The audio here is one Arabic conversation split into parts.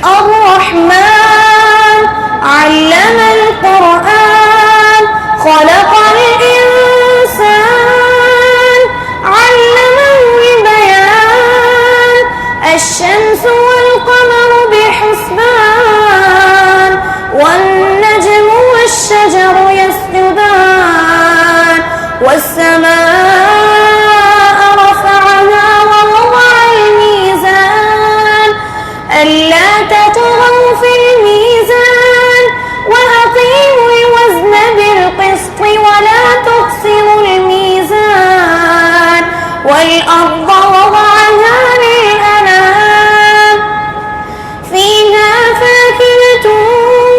الرحمن علم القرآن خلق الإنسان علمه البيان الشمس والقمر بحسبان والنجم والشجر يسجدان والسماء رفعها ووضع الميزان ألا تطغوا في الميزان وأقيموا الوزن بالقسط ولا تخسروا الميزان والأرض وضعها للأنام فيها فاكهة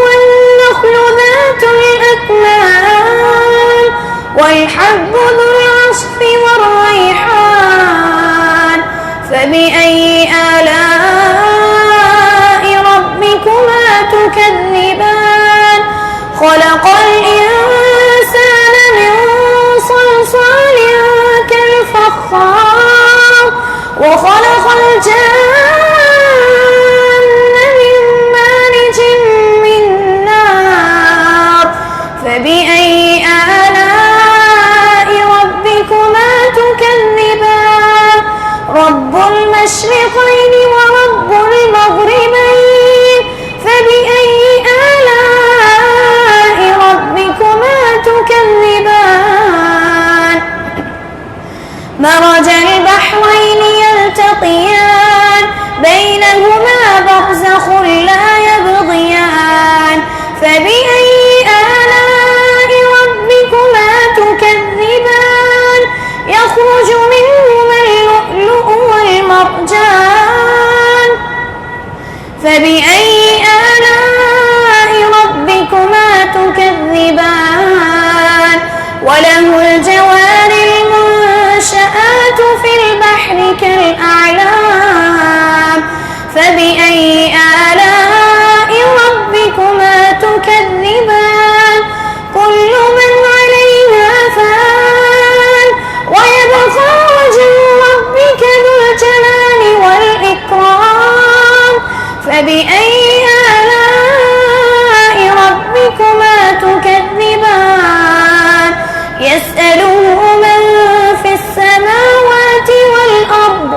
والنخل ذات الأكمام والحب ذو العصف والريحان فبأي آلاء ربكما تكذبان خلق الإنسان من صلصال كالفخار وخلق الجن من مارج من نار فبأي آلاء ربكما تكذبان رب المشرقين ورب المغربين فبأي آلاء ربكما تكذبان مرج البحرين يلتقيان بينهما برزخ لا يبغيان فبأي آلاء ربكما تكذبان يخرج منهما اللؤلؤ والمرجان فبأي آلاء ربكما تكذبان وله الجوار المنشآت في البحر كالأعلام فبأي آلاء ربكما تكذبان كل من عليها فان ويبقى وجه ربك ذو الجلال والإكرام فبأي آلاء ربكما تكذبان يسأله من في السماوات والأرض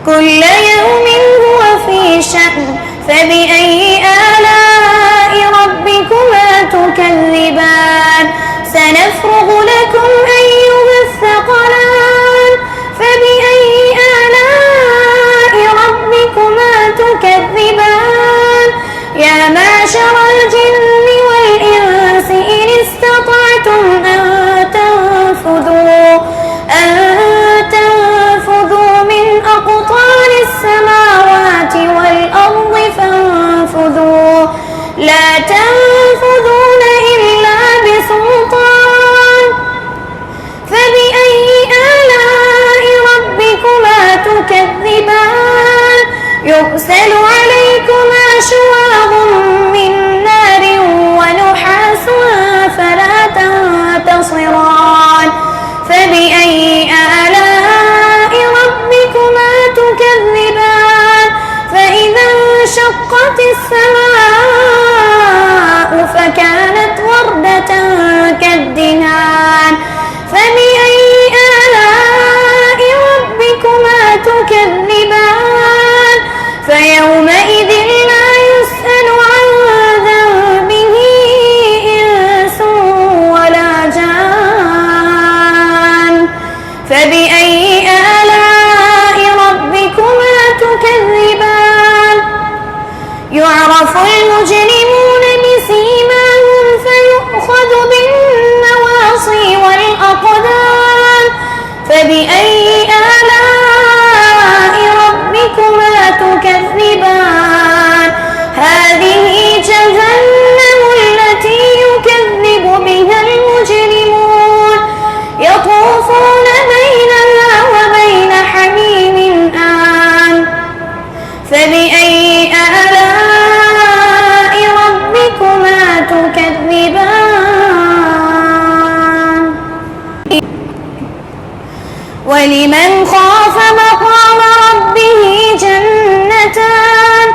كل يوم هو في شأن فبأي آلاء ربكما تكذبان سنفرغ لكم أيها الثقلان فبأي آلاء ربكما تكذبان يا معشر الجن والإنس إن استطعتم أن تنفذوا من أقطار السماوات والأرض فانفذوا لا تنفذون إلا بسلطان فبأي آلاء ربكما تكذبان يرسل عليكما شواظ من نار ونحاس فلا تنتصران فبأي آلاء ربكما تكذبان فإذا انشقت السماء فكانت وردة كالدهان فبأي آلاء ربكما تكذبان فيومئذ لا يسأل عن ذنبه إنس ولا جان فبأي آلاء ربكما تكذبان يعرف المجرمون بسيماهم فيؤخذ بالنواصي والأقدام فبأي آلاء ربكما تكذبان هذه جهنم التي يكذب بها المجرمون يطوفون بينها وبين حميم آن فبأي آلاء ربكما تكذبان ولمن خاف مقام ربه جنتان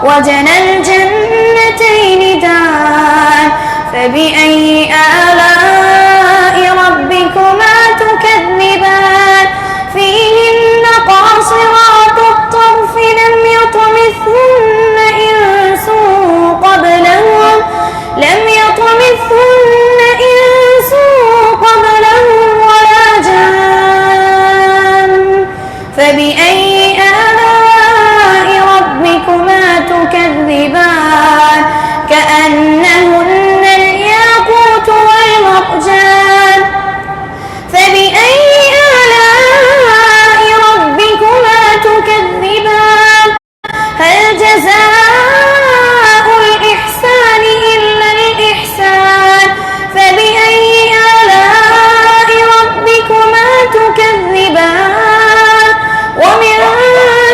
وجنى الجنتين دان فبأي آلاء ربكما تكذبان فيهن قاصرات الطرف لم يطمثهن إنس قبلهم ولا جان فبأي آلاء ربكما تكذبان كأنهن الياقوت والمرجان فبأي آلاء ربكما تكذبان هل جزاء الإحسان إلا الإحسان فبأي آلاء ربكما تكذبان ومن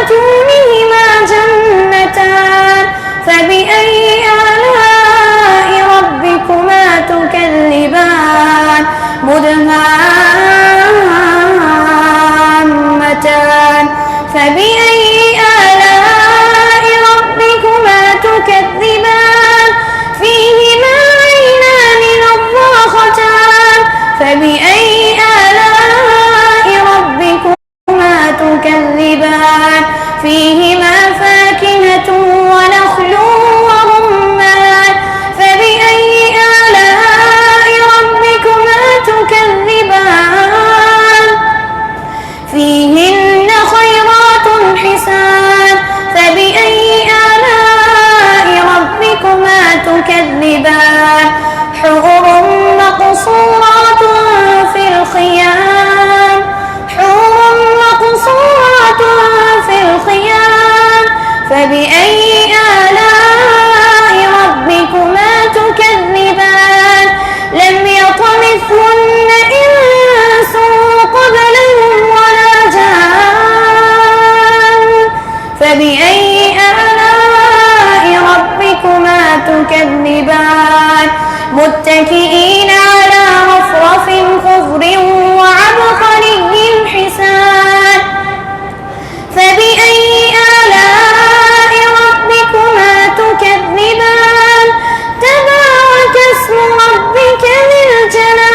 دونهما جنتان فبأي آلاء ربكما تكذبان مدهامتان فبأي آلاء ربكما تكذبان فيهما عينان نضاختان فبأي آلاء ربكما تكذبان فيهما فاكهة ونخل ورمان فبأي آلاء ربكما تكذبان فيهن خيرات حسان فبأي آلاء ربكما تكذبان حور مقصورات في الخيام فبأي آلاء ربكما تكذبان لم يطمثهن إنس قبلهم ولا جان فبأي آلاء ربكما تكذبان متكئين على رفرف خضر وعبقري حسان فبأي آلاء ربكما تكذبان تبارك اسم ربك ذي الجلال